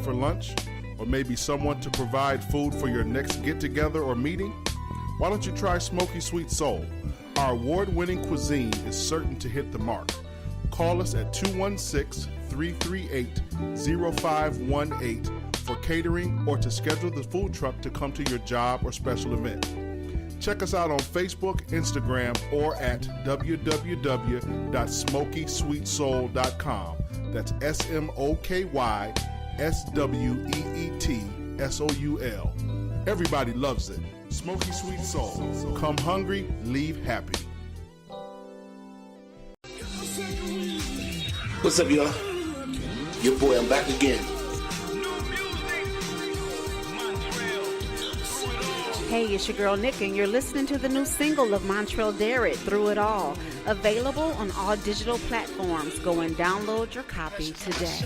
for lunch, or maybe someone to provide food for your next get-together or meeting? Why don't you try Smoky Sweet Soul? Our award-winning cuisine is certain to hit the mark. Call us at 216-338-0518 for catering or to schedule the food truck to come to your job or special event. Check us out on Facebook, Instagram, or at www.smokysweetsoul.com. That's SMOKYSWEETSOUL. Everybody loves it. Smoky Sweet Soul. Come hungry, leave happy. What's up, y'all? Your boy, I'm back again. Hey, it's your girl Nick, and you're listening to the new single of Montreal Derrick, Through It All. Available on all digital platforms. Go and download your copy today.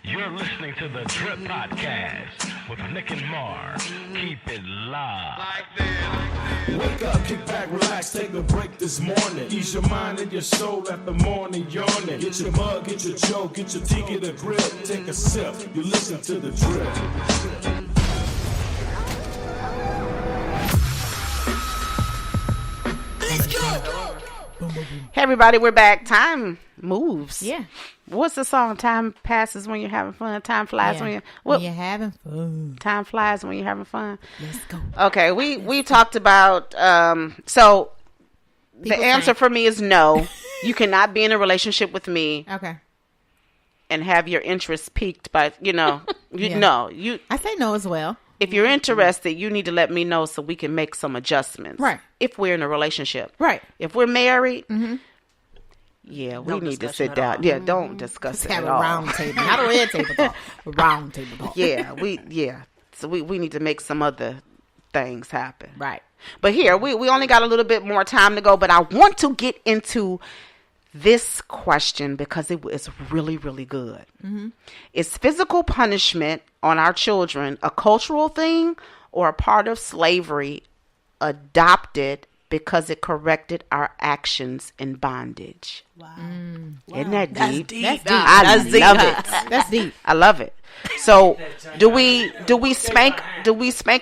You're listening to the Trip Podcast with Nick and Mar. Keep it live. Wake up, kick back, relax, take a break this morning. Ease your mind and your soul after morning yawning. Get your mug, get your joke, get your tea, get a grip. Take a sip, you listen to the Drip. Let's go! Hey everybody, we're back. Time moves. Yeah. What's the song? Time passes when you're having fun. Time flies when you're having fun. Time flies when you're having fun. Let's go. Okay, we talked about so people the answer for me is no. You cannot be in a relationship with me. Okay. And have your interest piqued by no. I say no as well. If you're interested, you need to let me know so we can make some adjustments. Right. If we're in a relationship. Right. If we're married, yeah, we need to sit down. Yeah, don't discuss it have at a all. round table. Not a red table talk. A round table talk. So we need to make some other things happen. Right. But here, we only got a little bit more time to go, but I want to get into this question because it is really, really good. Mm-hmm. Is physical punishment on our children a cultural thing or a part of slavery adopted because it corrected our actions in bondage? Wow. Isn't that deep? That's deep. I love it. That's deep. I love it. So do we spank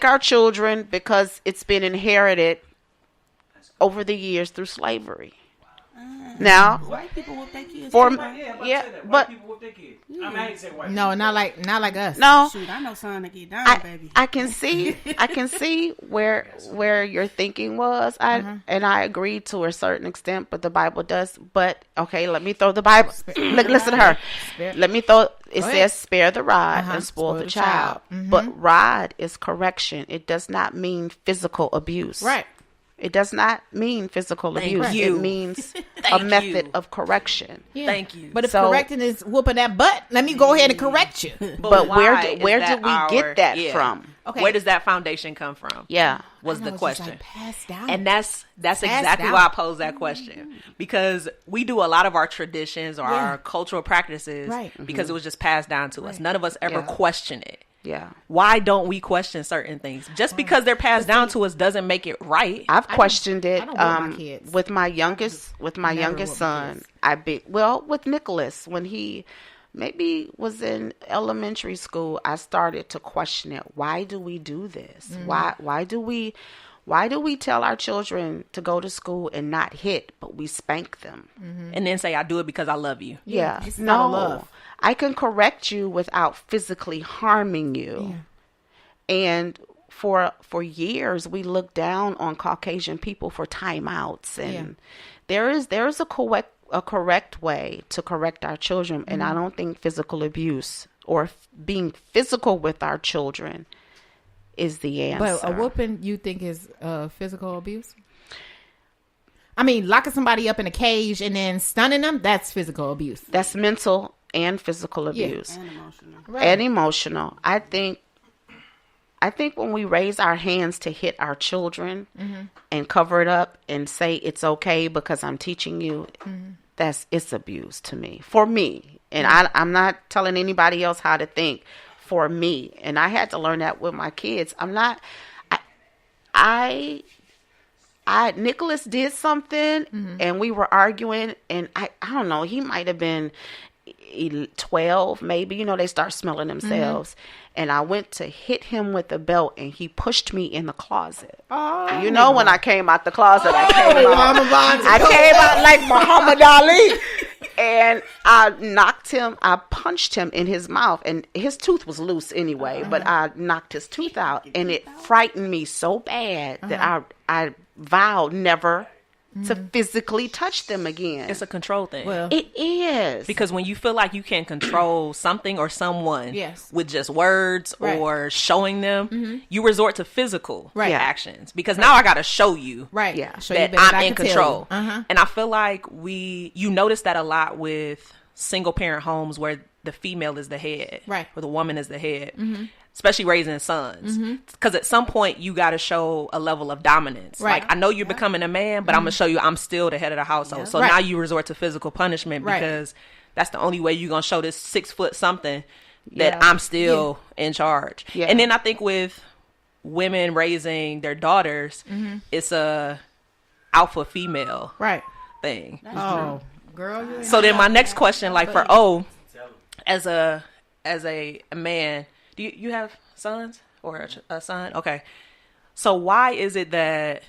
our children because it's been inherited over the years through slavery? Now, white people whoop their kids. But white people whoop their kids. I mean, I ain't say white. No, not like us. No, shoot, I know son to get down, baby. I can see where your thinking was. And I agree to a certain extent, but the Bible does. But okay, let me throw the Bible. Listen to her. Let me throw. It says, "Spare the rod and spoil the child." Mm-hmm. But rod is correction. It does not mean physical abuse. Right. It does not mean physical abuse. You. It means a method of correction. Yeah. Thank you. But if correcting is whooping that butt, let me go ahead and correct you. But where did we get that from? Okay. Where does that foundation come from? Yeah. Was the question. Like passed down. And that's exactly why I posed that question. Because we do a lot of our traditions or our cultural practices because it was just passed down to us. None of us ever question it. Yeah. Why don't we question certain things? Just because they're passed down to us doesn't make it right. I've questioned it my with my youngest son. With Nicholas, when he maybe was in elementary school, I started to question it. Why do we do this? Mm-hmm. Why do we tell our children to go to school and not hit, but we spank them? Mm-hmm. And then say, I do it because I love you. Yeah. It's not love. I can correct you without physically harming you. Yeah. And for years, we looked down on Caucasian people for timeouts. And there is a correct way to correct our children. Mm-hmm. And I don't think physical abuse or being physical with our children is the answer. But a whooping, you think, is physical abuse? I mean, locking somebody up in a cage and then stunning them, that's physical abuse. That's mental and physical abuse. And emotional. Right. And emotional. I think when we raise our hands to hit our children and cover it up and say it's okay because I'm teaching you, it's abuse to me. For me. And I'm not telling anybody else how to think. For me. And I had to learn that with my kids. Nicholas did something and we were arguing, and I don't know, he might have been 12 maybe, they start smelling themselves. And I went to hit him with a belt, and he pushed me in the closet. Oh, when I came out the closet, I came out like Muhammad Ali. And I punched him in his mouth, and his tooth was loose anyway, but I knocked his tooth out, and it frightened me so bad that I vowed never to physically touch them again. It's a control thing. Well, it is. Because when you feel like you can control something or someone with just words or showing them, you resort to physical actions. Because now I got to show you that I'm in control. And I feel like you notice that a lot with single parent homes where the female is the head, where the woman is the head. Especially raising sons. Because at some point, you got to show a level of dominance. Like, I know you're becoming a man, but I'm going to show you I'm still the head of the household. So now you resort to physical punishment because that's the only way you're going to show this 6 foot something that I'm still in charge. And then I think with women raising their daughters, it's a alpha female thing. Oh, girl. So then my next question, like for O, as a man, do you have sons or a son? Okay. So why is it that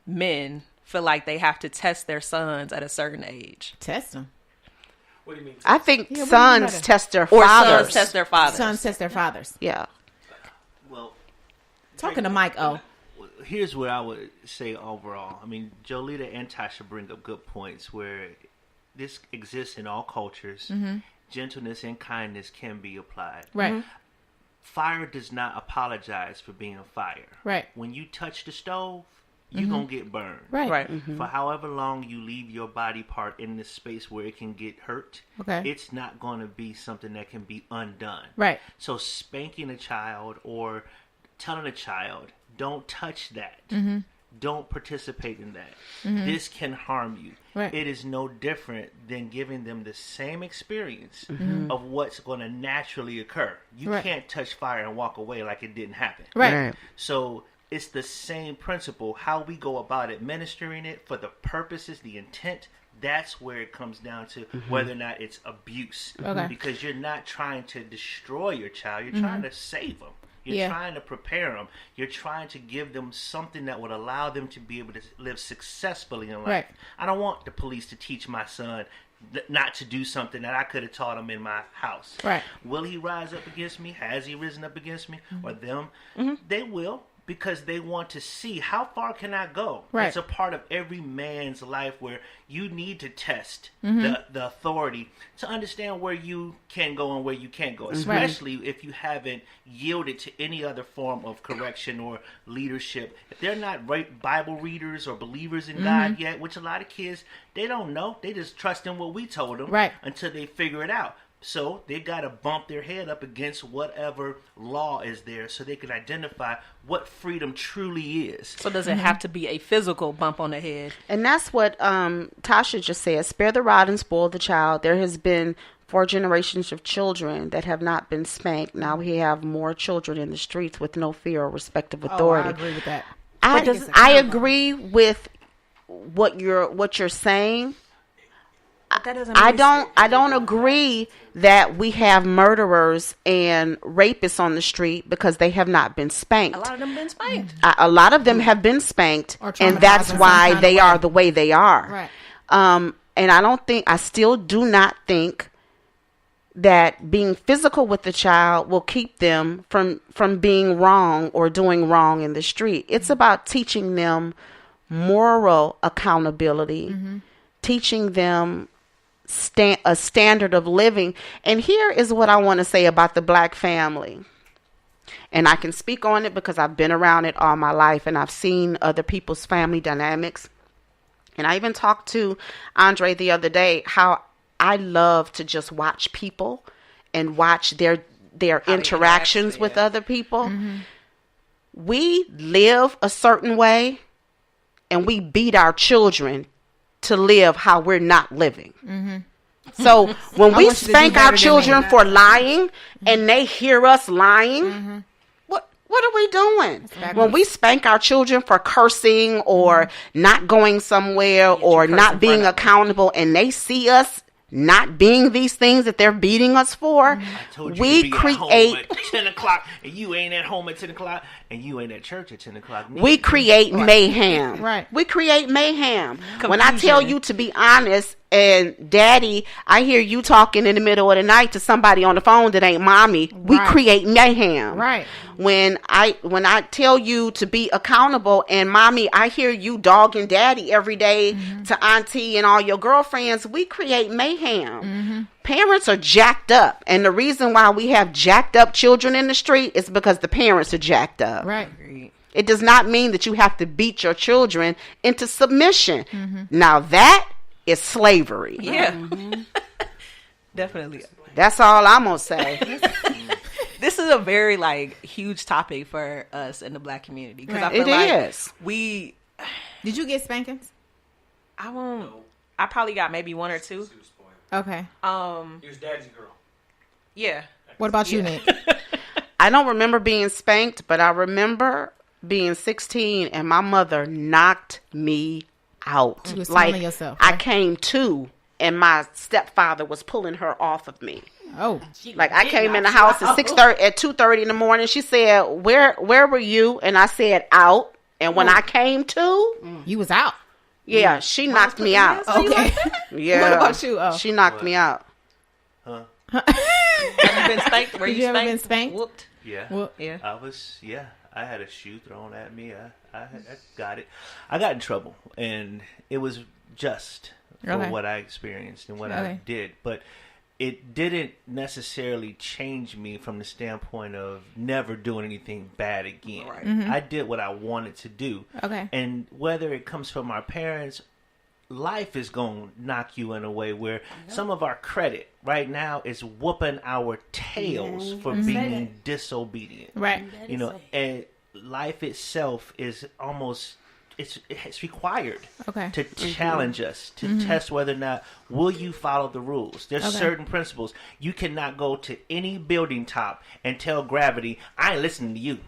men feel like they have to test their sons at a certain age? Test them. What do you mean? I think sons test their fathers. Or sons test their fathers. Sons test their fathers. Yeah. Well, talking to Mike O. Here's what I would say overall. I mean, Jolita and Tasha bring up good points where this exists in all cultures. Gentleness and kindness can be applied. Right. Fire does not apologize for being a fire. Right. When you touch the stove, you're going to get burned. Right. For however long you leave your body part in this space where it can get hurt, it's not going to be something that can be undone. Right. So spanking a child or telling a child, don't touch that. Don't participate in that. This can harm you. Right. It is no different than giving them the same experience of what's going to naturally occur. You can't touch fire and walk away like it didn't happen. Right. So it's the same principle. How we go about administering it for the purposes, the intent, that's where it comes down to whether or not it's abuse. Because you're not trying to destroy your child. You're trying to save them. You're trying to prepare them. You're trying to give them something that would allow them to be able to live successfully in life. Right. I don't want the police to teach my son not to do something that I could have taught him in my house. Right. Will he rise up against me? Has he risen up against me? Or them? They will. Because they want to see how far can I go. Right. It's a part of every man's life where you need to test the authority to understand where you can go and where you can't go, especially if you haven't yielded to any other form of correction or leadership. If they're not Bible readers or believers in God yet, which a lot of kids, they don't know. They just trust in what we told them until they figure it out. So they got to bump their head up against whatever law is there so they can identify what freedom truly is. So does it have to be a physical bump on the head? And that's what Tasha just said. Spare the rod and spoil the child. There has been 4 generations of children that have not been spanked. Now we have more children in the streets with no fear or respect of authority. I agree with that. I agree with what you're saying. I don't agree that we have murderers and rapists on the street because they have not been spanked. A lot of them have been spanked. A lot of them have been spanked, and that's why they are the way they are. Right. And I still do not think that being physical with the child will keep them from being wrong or doing wrong in the street. It's about teaching them moral accountability, teaching them a standard of living. And here is what I want to say about the black family. And I can speak on it because I've been around it all my life and I've seen other people's family dynamics. And I even talked to Andre the other day how I love to just watch people and watch their interactions with other people. We live a certain way and we beat our children to live how we're not living. Mm-hmm. So when we spank our children for lying and they hear us lying, what are we doing? When we spank our children for cursing or not going somewhere or not being accountable and they see us not being these things that they're beating us for, we create at 10 o'clock and you ain't at home at 10 o'clock and you ain't at church at 10 o'clock. We create mayhem. Right. We create mayhem. Confusion. When I tell you to be honest, and daddy, I hear you talking in the middle of the night to somebody on the phone that ain't mommy, we create mayhem. Right. When I tell you to be accountable and mommy, I hear you dogging daddy every day to auntie and all your girlfriends, we create mayhem. Parents are jacked up. And the reason why we have jacked up children in the street is because the parents are jacked up. Right. It does not mean that you have to beat your children into submission. Now that is slavery. Yeah. Definitely. That's all I'm going to say. This is a very huge topic for us in the Black community. Because I feel Did you get spankings? I won't. I probably got maybe one or two. Okay. He was daddy's girl. Yeah. What about you, Nick? I don't remember being spanked, but I remember being 16 and my mother knocked me out. You was telling yourself. Right? I came to and my stepfather was pulling her off of me. Oh. I came in the house at 2:30 in the morning. She said, where were you? And I said, out. And when I came to, you was out. Yeah, she knocked me out. Okay. Yeah. What about you? Oh. She knocked me out. Huh? Have you been spanked? Were you ever been spanked? Whooped? Yeah. Yeah. I had a shoe thrown at me. I got it. I got in trouble, and it was just for what I experienced and what I did. But it didn't necessarily change me from the standpoint of never doing anything bad again. Right. I did what I wanted to do. Okay. And whether it comes from our parents, life is going to knock you in a way where some of our credit right now is whooping our tails for being disobedient. Right. And life itself is almost, it's required to challenge us, to test whether or not will you follow the rules. There's certain principles. You cannot go to any building top and tell gravity, I ain't listening to you.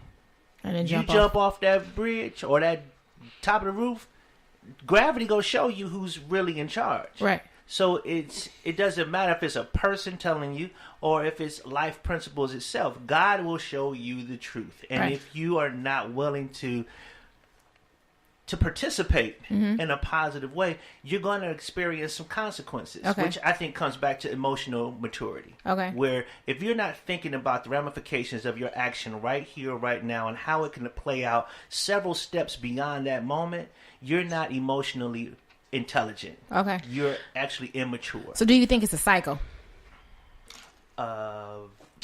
And then jump off that bridge or that top of the roof, gravity gonna show you who's really in charge. Right. So it doesn't matter if it's a person telling you or if it's life principles itself. God will show you the truth. And if you are not willing to participate in a positive way, you're going to experience some consequences, which I think comes back to emotional maturity. Okay. Where if you're not thinking about the ramifications of your action right here, right now, and how it can play out several steps beyond that moment, you're not emotionally intelligent. Okay. You're actually immature. So do you think it's a cycle?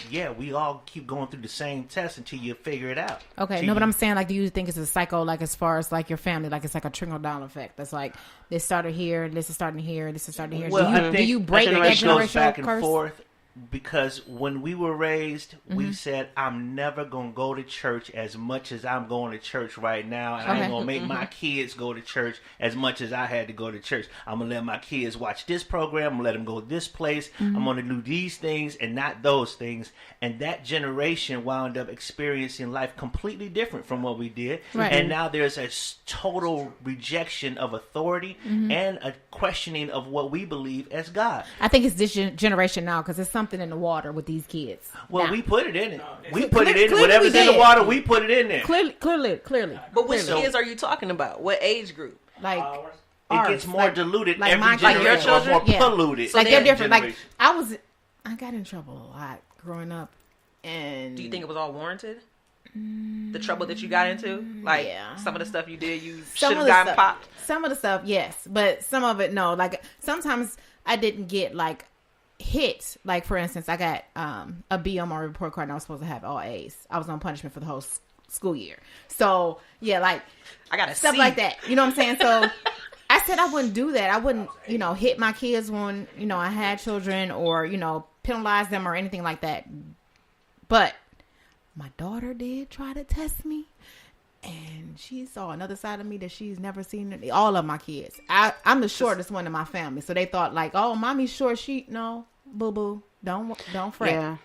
Yeah, we all keep going through the same test until you figure it out. Okay, no, but I'm saying, do you think it's a cycle, as far as, your family, it's like a trickle-down effect? That's this started here, this is starting here, this is starting here. Well, do you break that generational goes back and curse? forth? Because when we were raised, we said, I'm never going to go to church as much as I'm going to church right now. And I ain't going to make my kids go to church as much as I had to go to church. I'm going to let my kids watch this program. I'm going to let them go this place. I'm going to do these things and not those things. And that generation wound up experiencing life completely different from what we did. Right. And now there's a total rejection of authority and a questioning of what we believe as God. I think it's this generation now because it's something in the water with these kids. Well, now. We put it in it. We put it in. Whatever's in the water, we put it in there. Clearly. But which kids are you talking about? What age group? It gets more diluted every my generation. Your children? More polluted. So they're different. I got in trouble a lot growing up. And do you think it was all warranted? The trouble that you got into? Some of the stuff you did, you should have gotten popped? Some of the stuff, yes. But some of it, no. Sometimes I didn't get, hit. For instance, I got a B on my report card and I was supposed to have all A's. I was on punishment for the whole school year. So, yeah, I got a stuff C. like that. You know what I'm saying? So I said I wouldn't do that. I wouldn't, hit my kids when, I had children or, penalize them or anything like that. But my daughter did try to test me. And she saw another side of me that she's never seen. All of my kids. I'm the shortest one in my family. So they thought like, oh, mommy's short. No, boo-boo. Don't fret. Yeah.